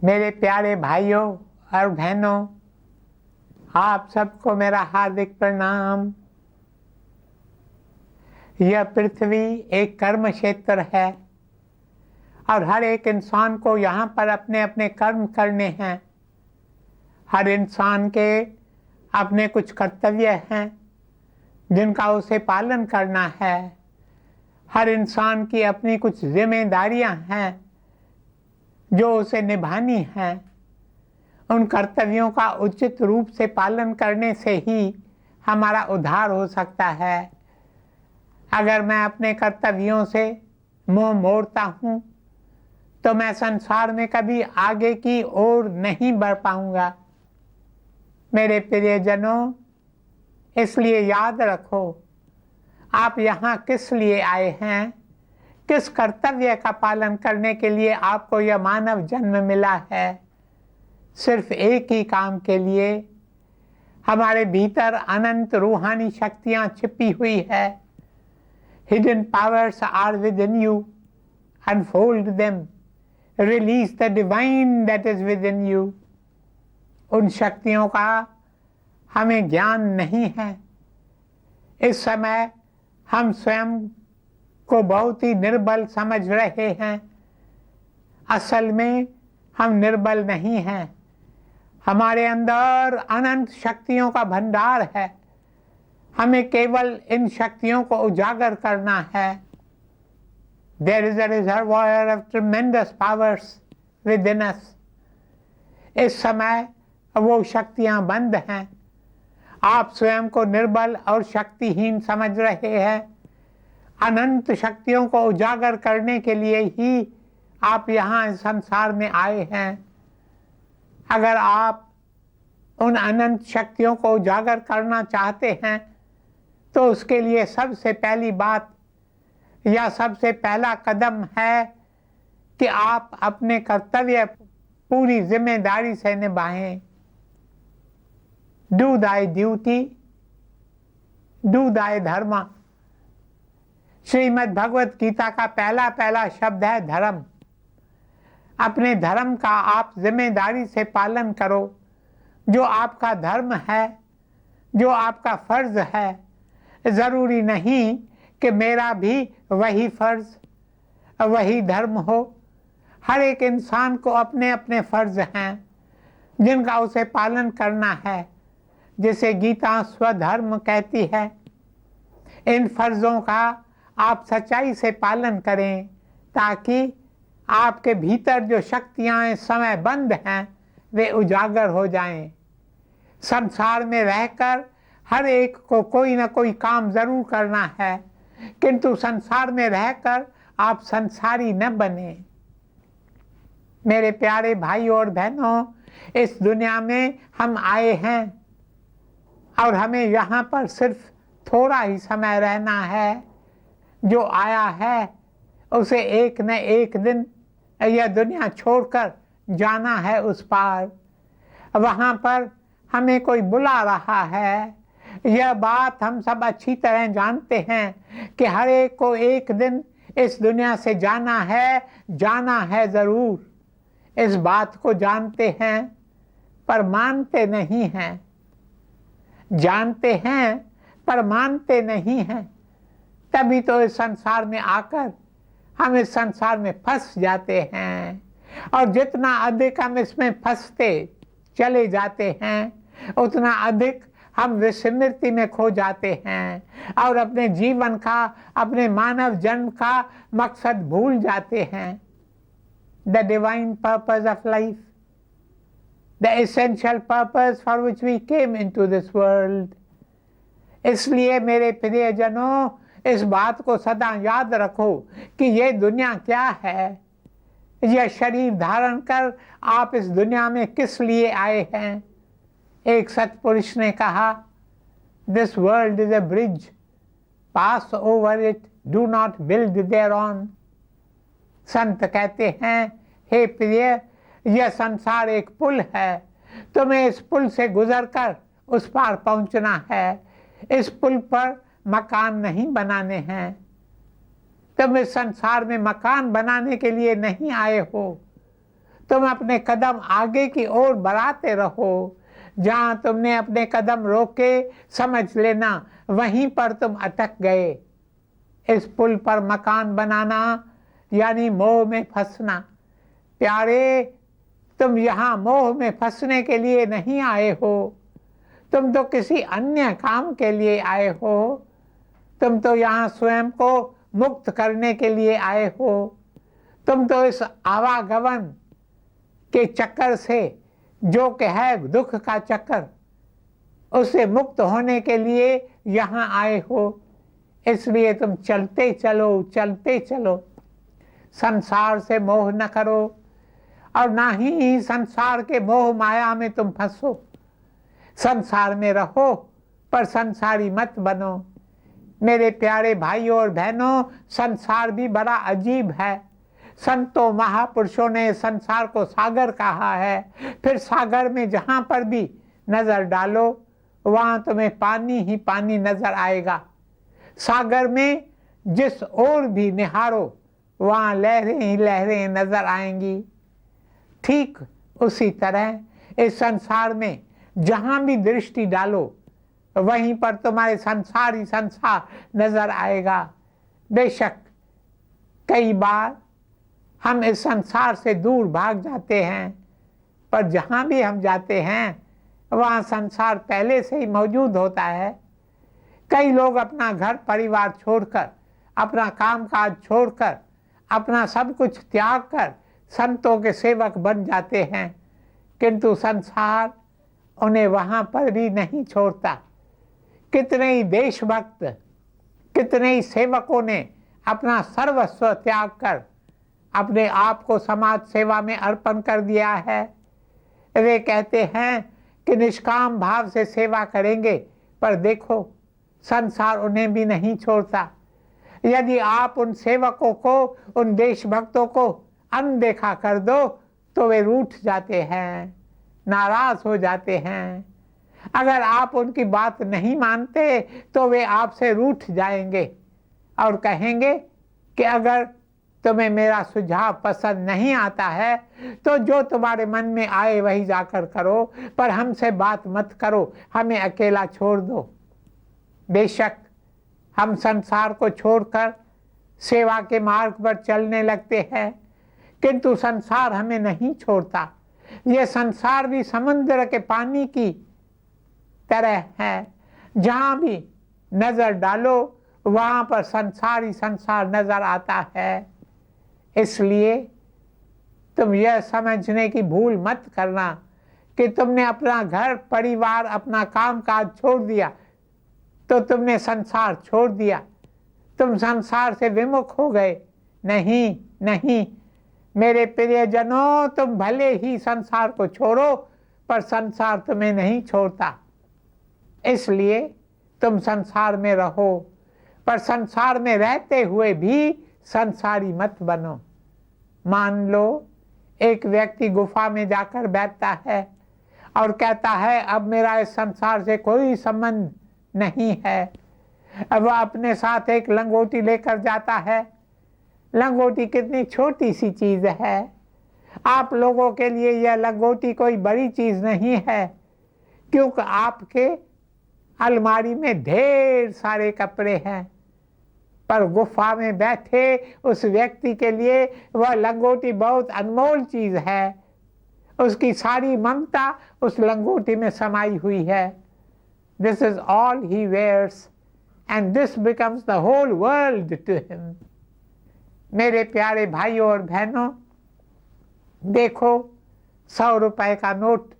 मेरे प्यारे भाइयों और बहनों, आप सबको मेरा हार्दिक प्रणाम। यह पृथ्वी एक कर्म क्षेत्र है और हर एक इंसान को यहाँ पर अपने अपने कर्म करने हैं। हर इंसान के अपने कुछ कर्तव्य हैं जिनका उसे पालन करना है। हर इंसान की अपनी कुछ जिम्मेदारियाँ हैं जो उसे निभानी है। उन कर्तव्यों का उचित रूप से पालन करने से ही हमारा उद्धार हो सकता है। अगर मैं अपने कर्तव्यों से मुंह मोड़ता हूँ तो मैं संसार में कभी आगे की ओर नहीं बढ़ पाऊंगा। मेरे प्रियजनों, इसलिए याद रखो, आप यहाँ किस लिए आए हैं, किस कर्तव्य का पालन करने के लिए आपको यह मानव जन्म मिला है। सिर्फ एक ही काम के लिए। हमारे भीतर अनंत रूहानी शक्तियाँ छिपी हुई है। Hidden powers are within you. Unfold them. Release the divine that is within you. उन शक्तियों का हमें ज्ञान नहीं है। इस समय हम स्वयं को बहुत ही निर्बल समझ रहे हैं। असल में हम निर्बल नहीं हैं। हमारे अंदर अनंत शक्तियों का भंडार है। हमें केवल इन शक्तियों को उजागर करना है। There is a reservoir of tremendous powers within us. इस समय वो शक्तियां बंद हैं। आप स्वयं को निर्बल और शक्तिहीन समझ रहे हैं। अनंत शक्तियों को उजागर करने के लिए ही आप यहाँ इस संसार में आए हैं। अगर आप उन अनंत शक्तियों को उजागर करना चाहते हैं तो उसके लिए सबसे पहली बात या सबसे पहला कदम है कि आप अपने कर्तव्य पूरी जिम्मेदारी से निभाएं। Do thy duty, do thy धर्म। श्रीमद् भगवत गीता का पहला शब्द है धर्म। अपने धर्म का आप जिम्मेदारी से पालन करो। जो आपका धर्म है, जो आपका फर्ज है, जरूरी नहीं कि मेरा भी वही फर्ज, वही धर्म हो। हर एक इंसान को अपने अपने फर्ज हैं जिनका उसे पालन करना है, जिसे गीता स्वधर्म कहती है। इन फर्जों का आप सच्चाई से पालन करें ताकि आपके भीतर जो शक्तियां इस समय बंद हैं वे उजागर हो जाएं। संसार में रहकर हर एक को कोई ना कोई काम जरूर करना है, किंतु संसार में रहकर आप संसारी न बने। मेरे प्यारे भाइयों और बहनों, इस दुनिया में हम आए हैं और हमें यहाँ पर सिर्फ थोड़ा ही समय रहना है। जो आया है उसे एक न एक दिन यह दुनिया छोड़कर जाना है उस पार। वहाँ पर हमें कोई बुला रहा है। यह बात हम सब अच्छी तरह जानते हैं कि हर एक को एक दिन इस दुनिया से जाना है जरूर। इस बात को जानते हैं पर मानते नहीं हैं। जानते हैं पर मानते नहीं हैं। तभी तो इस संसार में आकर हम इस संसार में फंस जाते हैं, और जितना अधिक हम इसमें फंसते चले जाते हैं उतना अधिक हम विस्मृति में खो जाते हैं और अपने जीवन का, अपने मानव जन्म का मकसद भूल जाते हैं। The divine purpose of life, the essential purpose for which we came into this world. इसलिए मेरे प्रियजनों, इस बात को सदा याद रखो कि ये दुनिया क्या है। यह शरीर धारण कर आप इस दुनिया में किस लिए आए हैं। एक सत्पुरुष ने कहा, This world is a bridge. Pass over it. Do not build thereon. संत कहते हैं, हे प्रिय, यह संसार एक पुल है। तुम्हें इस पुल से गुजरकर उस पार पहुंचना है। इस पुल पर मकान नहीं बनाने हैं। तुम इस संसार में मकान बनाने के लिए नहीं आए हो, तुम अपने कदम आगे की ओर बढ़ाते रहो। जहां तुमने अपने कदम रोके, समझ लेना वहीं पर तुम अटक गए। इस पुल पर मकान बनाना यानी मोह में फंसना। प्यारे, तुम यहाँ मोह में फंसने के लिए नहीं आए हो, तुम तो किसी अन्य काम के लिए आए हो। तुम तो यहाँ स्वयं को मुक्त करने के लिए आए हो। तुम तो इस आवागमन के चक्कर से, जो कि है दुख का चक्कर, उससे मुक्त होने के लिए यहाँ आए हो। इसलिए तुम चलते चलो, चलते चलो। संसार से मोह न करो और ना ही संसार के मोह माया में तुम फंसो। संसार में रहो पर संसारी मत बनो। मेरे प्यारे भाइयों और बहनों, संसार भी बड़ा अजीब है। संतों महापुरुषों ने संसार को सागर कहा है। फिर सागर में जहां पर भी नजर डालो वहां तुम्हें पानी ही पानी नजर आएगा। सागर में जिस ओर भी निहारो वहां लहरें ही लहरें नजर आएंगी। ठीक उसी तरह इस संसार में जहां भी दृष्टि डालो वहीं पर तुम्हारे संसार ही संसार नजर आएगा। बेशक कई बार हम इस संसार से दूर भाग जाते हैं, पर जहां भी हम जाते हैं वहां संसार पहले से ही मौजूद होता है। कई लोग अपना घर परिवार छोड़कर, अपना कामकाज छोड़कर, अपना सब कुछ त्याग कर संतों के सेवक बन जाते हैं, किंतु संसार उन्हें वहां पर भी नहीं छोड़ता। कितने ही देशभक्त, कितने ही सेवकों ने अपना सर्वस्व त्याग कर अपने आप को समाज सेवा में अर्पण कर दिया है। वे कहते हैं कि निष्काम भाव से सेवा करेंगे, पर देखो संसार उन्हें भी नहीं छोड़ता। यदि आप उन सेवकों को, उन देशभक्तों को अनदेखा कर दो तो वे रूठ जाते हैं, नाराज हो जाते हैं। अगर आप उनकी बात नहीं मानते तो वे आपसे रूठ जाएंगे और कहेंगे कि अगर तुम्हें मेरा सुझाव पसंद नहीं आता है तो जो तुम्हारे मन में आए वही जाकर करो, पर हमसे बात मत करो, हमें अकेला छोड़ दो। बेशक हम संसार को छोड़कर सेवा के मार्ग पर चलने लगते हैं, किंतु संसार हमें नहीं छोड़ता। यह संसार भी समुद्र के पानी की तरह है, जहां भी नजर डालो वहां पर संसार ही संसार नजर आता है। इसलिए तुम यह समझने की भूल मत करना कि तुमने अपना घर परिवार, अपना कामकाज छोड़ दिया तो तुमने संसार छोड़ दिया, तुम संसार से विमुख हो गए। नहीं नहीं मेरे प्रियजनों, तुम भले ही संसार को छोड़ो पर संसार तुम्हें नहीं छोड़ता। इसलिए तुम संसार में रहो, पर संसार में रहते हुए भी संसारी मत बनो। मान लो एक व्यक्ति गुफा में जाकर बैठता है और कहता है अब मेरा इस संसार से कोई संबंध नहीं है। अब वह अपने साथ एक लंगोटी लेकर जाता है। लंगोटी कितनी छोटी सी चीज है, आप लोगों के लिए यह लंगोटी कोई बड़ी चीज नहीं है, क्योंकि आपके अलमारी में ढेर सारे कपड़े हैं। पर गुफा में बैठे उस व्यक्ति के लिए वह लंगोटी बहुत अनमोल चीज है। उसकी सारी ममता उस लंगोटी में समाई हुई है। This is all he wears and this becomes the whole world to him. मेरे प्यारे भाइयों और बहनों, देखो 100 रुपए का नोट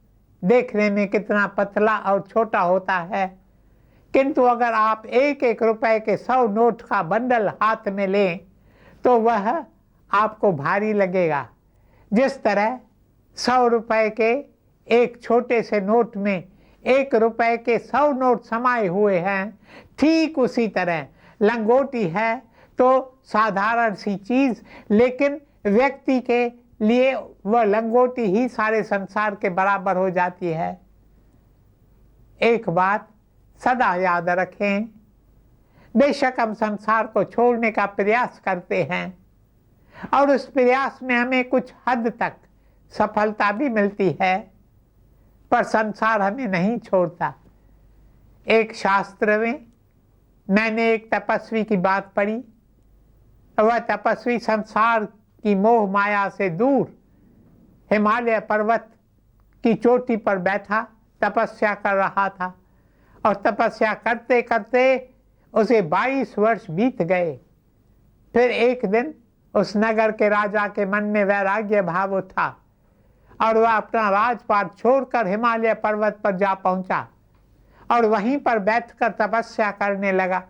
देखने में कितना पतला और छोटा होता है, किंतु अगर आप एक एक रुपए के 100 नोट का बंडल हाथ में लें तो वह आपको भारी लगेगा। जिस तरह 100 रुपए के एक छोटे से नोट में 1 रुपए के 100 नोट समाये हुए हैं, ठीक उसी तरह लंगोटी है तो साधारण सी चीज, लेकिन व्यक्ति के लिए वह लंगोटी ही सारे संसार के बराबर हो जाती है। एक बात सदा याद रखें, बेशक हम संसार को छोड़ने का प्रयास करते हैं और उस प्रयास में हमें कुछ हद तक सफलता भी मिलती है, पर संसार हमें नहीं छोड़ता। एक शास्त्र में मैंने एक तपस्वी की बात पढ़ी। वह तपस्वी संसार की मोह माया से दूर हिमालय पर्वत की चोटी पर बैठा तपस्या कर रहा था, और तपस्या करते करते उसे 22 वर्ष बीत गए। फिर एक दिन उस नगर के राजा के मन में वैराग्य भाव उठा और वह अपना राजपाट छोड़कर हिमालय पर्वत पर जा पहुंचा और वहीं पर बैठकर तपस्या करने लगा।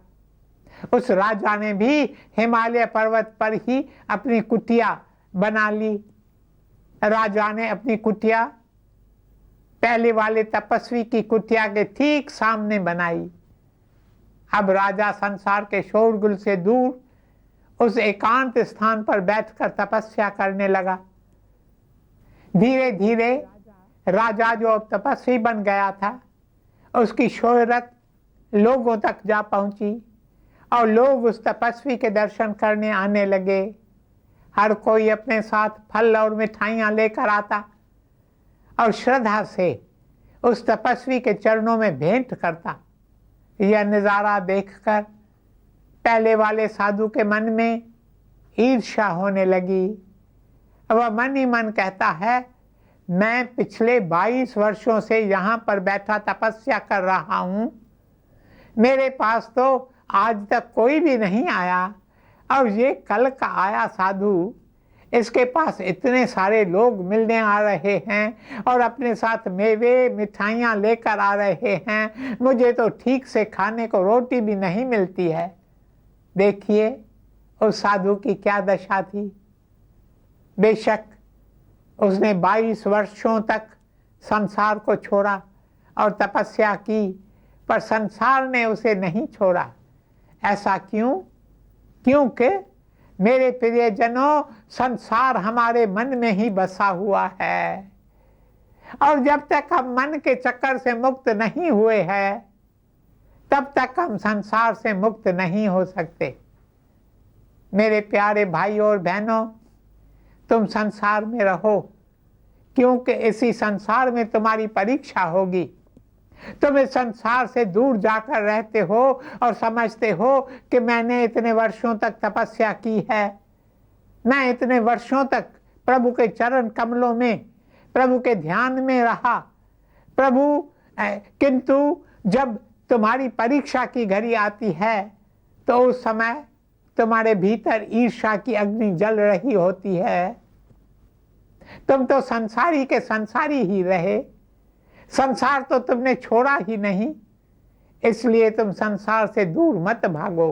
उस राजा ने भी हिमालय पर्वत पर ही अपनी कुटिया बना ली। राजा ने अपनी कुटिया पहले वाले तपस्वी की कुटिया के ठीक सामने बनाई। अब राजा संसार के शोरगुल से दूर उस एकांत स्थान पर बैठकर तपस्या करने लगा। धीरे धीरे राजा जो अब तपस्वी बन गया था, उसकी शोहरत लोगों तक जा पहुंची और लोग उस तपस्वी के दर्शन करने आने लगे। हर कोई अपने साथ फल और मिठाइयाँ लेकर आता और श्रद्धा से उस तपस्वी के चरणों में भेंट करता। यह नज़ारा देखकर पहले वाले साधु के मन में ईर्ष्या होने लगी। वह मन ही मन कहता है, मैं पिछले 22 वर्षों से यहाँ पर बैठा तपस्या कर रहा हूँ, मेरे पास तो आज तक कोई भी नहीं आया, और ये कल का आया साधु, इसके पास इतने सारे लोग मिलने आ रहे हैं और अपने साथ मेवे मिठाइयाँ लेकर आ रहे हैं, मुझे तो ठीक से खाने को रोटी भी नहीं मिलती है। देखिए उस साधु की क्या दशा थी। बेशक उसने 22 वर्षों तक संसार को छोड़ा और तपस्या की, पर संसार ने उसे नहीं छोड़ा। ऐसा क्यों? क्योंकि मेरे प्रियजनों, संसार हमारे मन में ही बसा हुआ है, और जब तक हम मन के चक्कर से मुक्त नहीं हुए हैं, तब तक हम संसार से मुक्त नहीं हो सकते। मेरे प्यारे भाइयों और बहनों, तुम संसार में रहो, क्योंकि इसी संसार में तुम्हारी परीक्षा होगी। तुम इस संसार से दूर जाकर रहते हो और समझते हो कि मैंने इतने वर्षों तक तपस्या की है, मैं इतने वर्षों तक प्रभु के चरण कमलों में, प्रभु के ध्यान में रहा। किंतु जब तुम्हारी परीक्षा की घड़ी आती है तो उस समय तुम्हारे भीतर ईर्ष्या की अग्नि जल रही होती है। तुम तो संसारी के संसारी ही रहे, संसार तो तुमने छोड़ा ही नहीं। इसलिए तुम संसार से दूर मत भागो,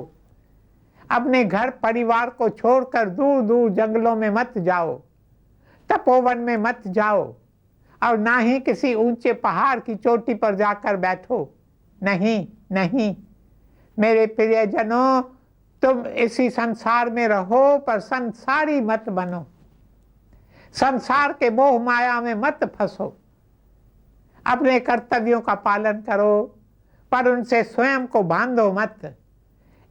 अपने घर परिवार को छोड़कर दूर दूर जंगलों में मत जाओ, तपोवन में मत जाओ, और ना ही किसी ऊंचे पहाड़ की चोटी पर जाकर बैठो। नहीं नहीं मेरे प्रियजनों, तुम इसी संसार में रहो, पर संसारी मत बनो, संसार के मोह माया में मत फंसो। अपने कर्तव्यों का पालन करो, पर उनसे स्वयं को बांधो मत।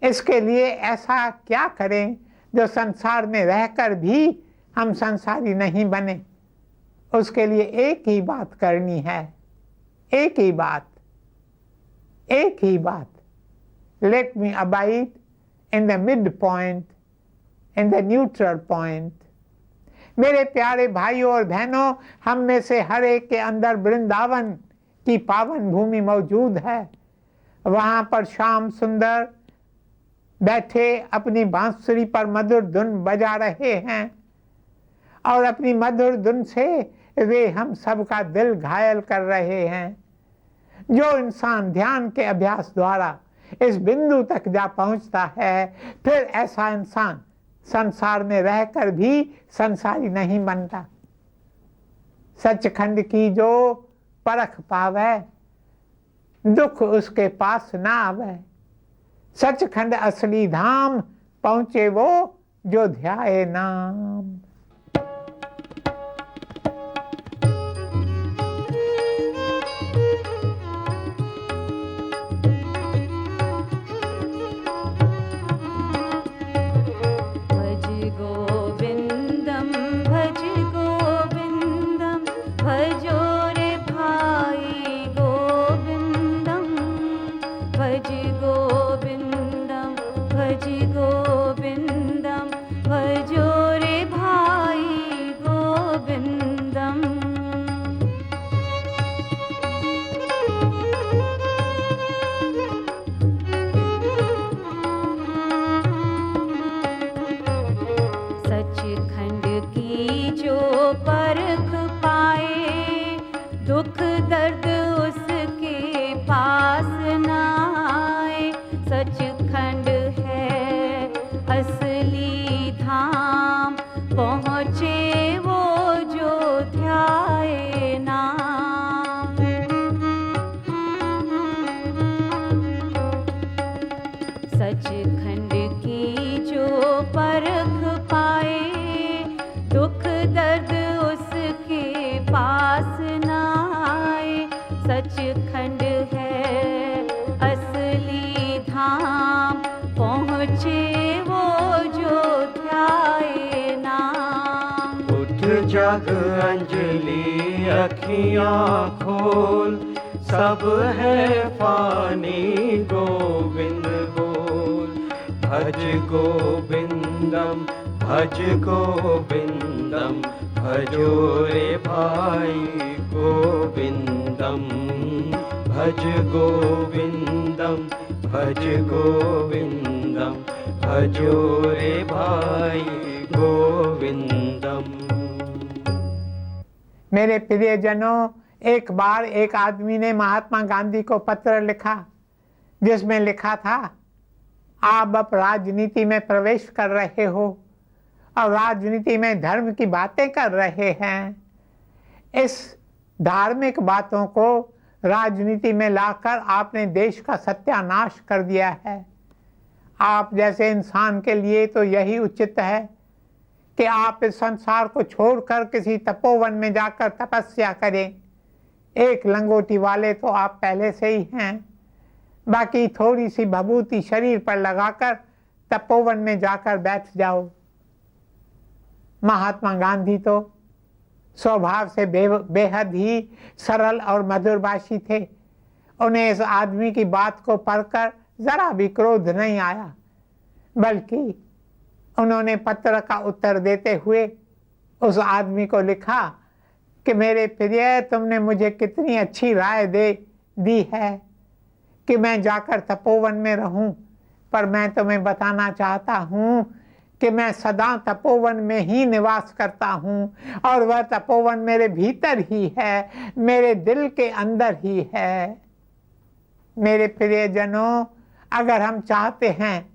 इसके लिए ऐसा क्या करें जो संसार में रहकर भी हम संसारी नहीं बने। उसके लिए एक ही बात करनी है, एक ही बात, एक ही बात। Let me abide in the mid point, in the neutral point. मेरे प्यारे भाइयों और बहनों, हम में से हर एक के अंदर वृंदावन की पावन भूमि मौजूद है। वहाँ पर श्याम सुंदर बैठे अपनी बांसुरी पर मधुर धुन बजा रहे हैं, और अपनी मधुर धुन से वे हम सबका दिल घायल कर रहे हैं। जो इंसान ध्यान के अभ्यास द्वारा इस बिंदु तक जा पहुंचता है, फिर ऐसा इंसान संसार में रहकर भी संसारी नहीं बनता। सचखंड की जो परख पावे, दुख उसके पास ना आवे। सचखंड असली धाम, पहुंचे वो जो ध्याए नाम। भज गोविंदम सचखंड की जो परख पाए, दुख दर्द उसके पास न आए। सचखंड है असली धाम, पहुँचे वो जो ध्याए नाम। सचखंड की जो परख पाए, दुख दर्द उसके पास न आए। सचखंड है असली धाम, पहुँचे वो जो ध्याए नाम। उठ जाग अंजलि अखियाँ खोल, सब है फानी गोविंद बोल। भज गोविंदम भज गोविंदम, भजो रे भाई गोविंदम। भज गोविंदम भज गोविंदम, भजो रे भाई गोविंदम। मेरे प्रियजनों, एक बार एक आदमी ने महात्मा गांधी को पत्र लिखा, जिसमें लिखा था, आप अब राजनीति में प्रवेश कर रहे हो और राजनीति में धर्म की बातें कर रहे हैं। इस धार्मिक बातों को राजनीति में लाकर आपने देश का सत्यानाश कर दिया है। आप जैसे इंसान के लिए तो यही उचित है कि आप इस संसार को छोड़कर किसी तपोवन में जाकर तपस्या करें। एक लंगोटी वाले तो आप पहले से ही हैं, बाकी थोड़ी सी भभूति शरीर पर लगाकर तपोवन में जाकर बैठ जाओ। महात्मा गांधी तो स्वभाव से बेहद ही सरल और मधुरभाषी थे। उन्हें इस आदमी की बात को पढ़कर जरा भी क्रोध नहीं आया, बल्कि उन्होंने पत्र का उत्तर देते हुए उस आदमी को लिखा कि मेरे प्रिय, तुमने मुझे कितनी अच्छी राय दी है कि मैं जाकर तपोवन में रहूं, पर मैं तुम्हें बताना चाहता हूं कि मैं सदा तपोवन में ही निवास करता हूं और वह तपोवन मेरे भीतर ही है, मेरे दिल के अंदर ही है। मेरे प्रियजनों, अगर हम चाहते हैं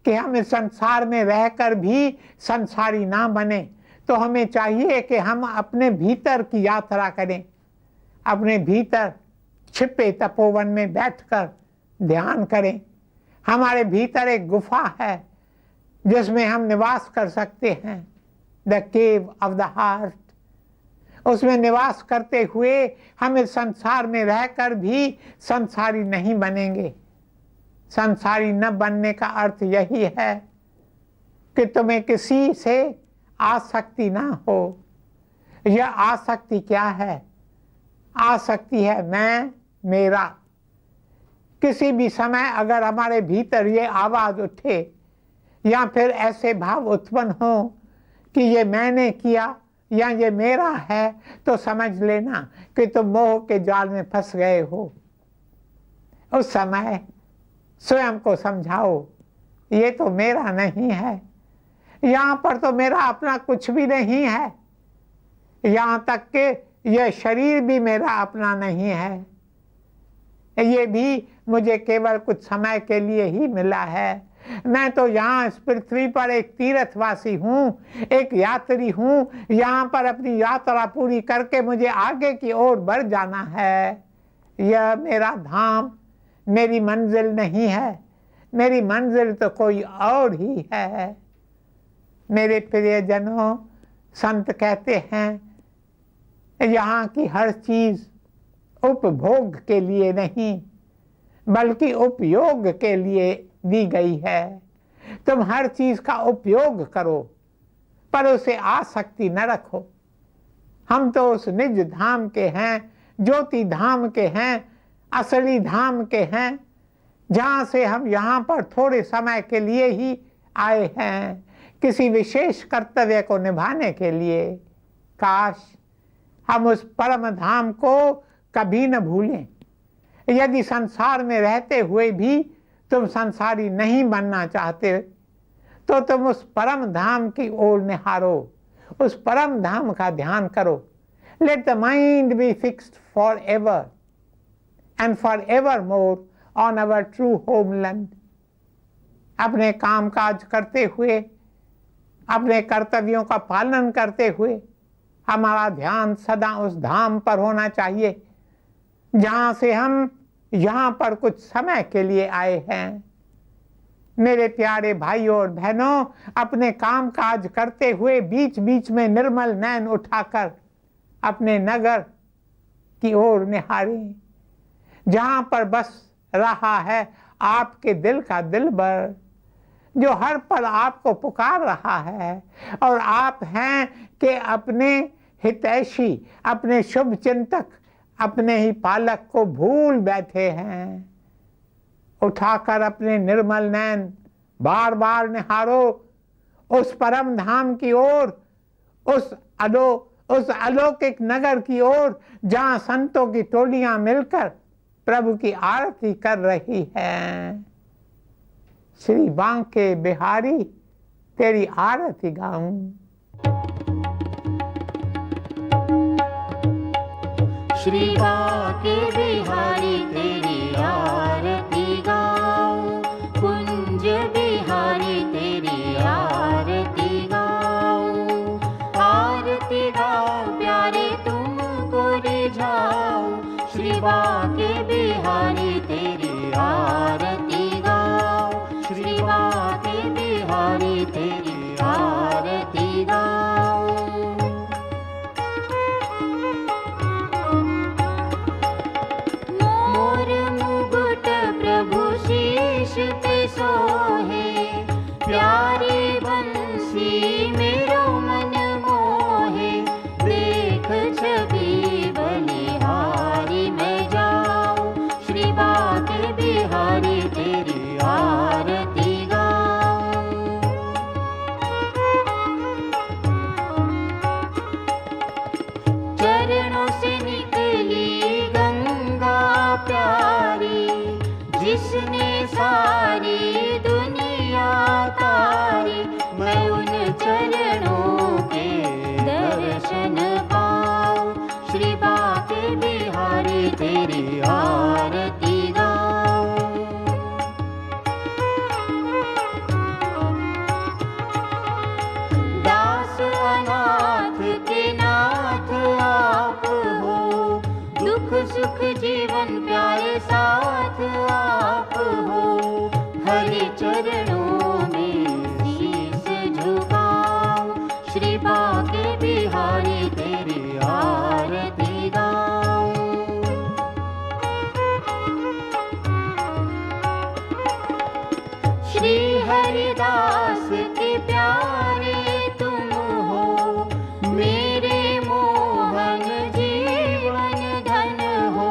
कि हम इस संसार में रहकर भी संसारी ना बने, तो हमें चाहिए कि हम अपने भीतर की यात्रा करें, अपने भीतर छिपे तपोवन में बैठकर ध्यान करें। हमारे भीतर एक गुफा है जिसमें हम निवास कर सकते हैं, the cave of the heart. उसमें निवास करते हुए हम इस संसार में रहकर भी संसारी नहीं बनेंगे। संसारी न बनने का अर्थ यही है कि तुम्हें किसी से आसक्ति ना हो। यह आसक्ति क्या है? आसक्ति है मैं मेरा। किसी भी समय अगर हमारे भीतर ये आवाज उठे या फिर ऐसे भाव उत्पन्न हो कि ये मैंने किया या ये मेरा है, तो समझ लेना कि तुम मोह के जाल में फंस गए हो। उस समय स्वयं को समझाओ, ये तो मेरा नहीं है, यहाँ पर तो मेरा अपना कुछ भी नहीं है, यहाँ तक कि यह शरीर भी मेरा अपना नहीं है, ये भी मुझे केवल कुछ समय के लिए ही मिला है। मैं तो यहाँ इस पृथ्वी पर एक तीर्थवासी हूँ, एक यात्री हूँ। यहाँ पर अपनी यात्रा पूरी करके मुझे आगे की ओर बढ़ जाना है। यह मेरा धाम, मेरी मंजिल नहीं है, मेरी मंजिल तो कोई और ही है। मेरे प्रियजनों, संत कहते हैं, यहाँ की हर चीज उपभोग के लिए नहीं बल्कि उपयोग के लिए दी गई है। तुम हर चीज का उपयोग करो, पर उसे आसक्ति न रखो। हम तो उस निज धाम के हैं, ज्योति धाम के हैं, असली धाम के हैं, जहाँ से हम यहाँ पर थोड़े समय के लिए ही आए हैं, किसी विशेष कर्तव्य को निभाने के लिए। काश हम उस परम धाम को कभी न भूलें। यदि संसार में रहते हुए भी तुम संसारी नहीं बनना चाहते, तो तुम उस परम धाम की ओर निहारो, उस परम धाम का ध्यान करो। Let the mind be fixed for ever and for ever more on our true homeland. अपने काम काज करते हुए, अपने कर्तव्यों का पालन करते हुए हमारा ध्यान सदा उस धाम पर होना चाहिए जहां से हम यहाँ पर कुछ समय के लिए आए हैं। मेरे प्यारे भाइयों और बहनों, अपने काम काज करते हुए बीच बीच में निर्मल नयन उठाकर अपने नगर की ओर निहारें, जहां पर बस रहा है आपके दिल का दिलबर, जो हर पल आपको पुकार रहा है। और आप हैं कि अपने हितैषी, अपने शुभ चिंतक, अपने ही पालक को भूल बैठे हैं। उठाकर अपने निर्मल नयन बार बार निहारो उस परम धाम की ओर, उस अलौकिक नगर की ओर जहां संतों की टोलियां मिलकर प्रभु की आरती कर रही हैं। श्री बांके बिहारी तेरी आरती गाऊं। श्री बांके बिहारी तेरी आरती गाऊं, कुंज बिहारी तेरी आरती गाऊं। आरती गाऊं प्यारे तुमको रिझाऊं, श्री बांके बिहारी तेरी आरती गाऊं, श्री बांके बिहारी तेरी आरती गाऊं। सोहे प्यारी बंसी मेरो मन मोहे, देख छवि बलिहारी मैं जाऊं, श्री बांके बिहारी तेरी आरती गाऊं। चरणों से निकली गंगा प्यारी, जिसने सारी दुनिया तारी, मैं उन चरणों के दर्शन पाऊं, श्री बांके बिहारी तेरी आरती गाऊं। दास अनाथ के नाथ आप हो, दुख सुख जीवन प्यारे साथ आप हो, हरि चरणों में शीस झुकाऊं, श्री बांके बिहारी तेरी आरती गाऊं। श्री हरिदास के प्यारे तुम हो, मेरे मोहन जीवन धन हो,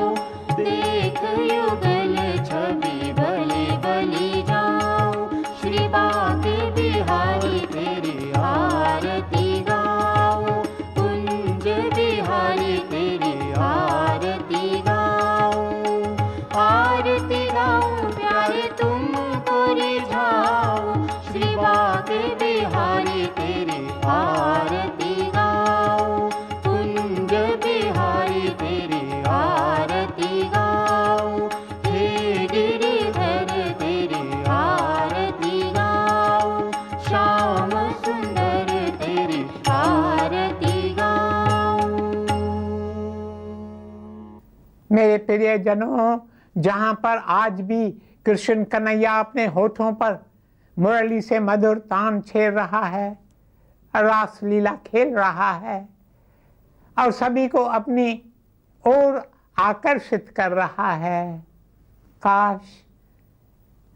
देख युगल छवि बलि बलि जाऊं, श्री बांके बिहारी तेरी आरती गाऊं, कुंज बिहारी तेरी आरती गाऊं। आरती गाऊं प्यारे तुमको रिझाऊं, श्री बांके बिहारी तेरी आरती गाऊं, कुंज बिहारी तेरी आरती गाऊं। हे गिरिधर तेरी आरती गाऊं, श्याम सुंदर तेरी आरती गाऊं। मेरे प्रियजनों, जहां पर आज भी कृष्ण कन्हैया अपने होठों पर मुरली से मधुर तान छेड़ रहा है, रास लीला खेल रहा है और सभी को अपनी ओर आकर्षित कर रहा है, काश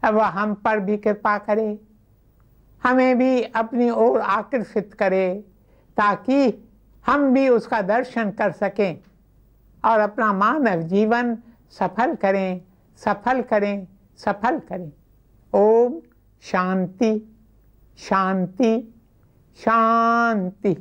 अब वह हम पर भी कृपा करे, हमें भी अपनी ओर आकर्षित करे, ताकि हम भी उसका दर्शन कर सकें और अपना मानव जीवन सफल करें, सफल करें, सफल करें। ओम शांति शांति शांति।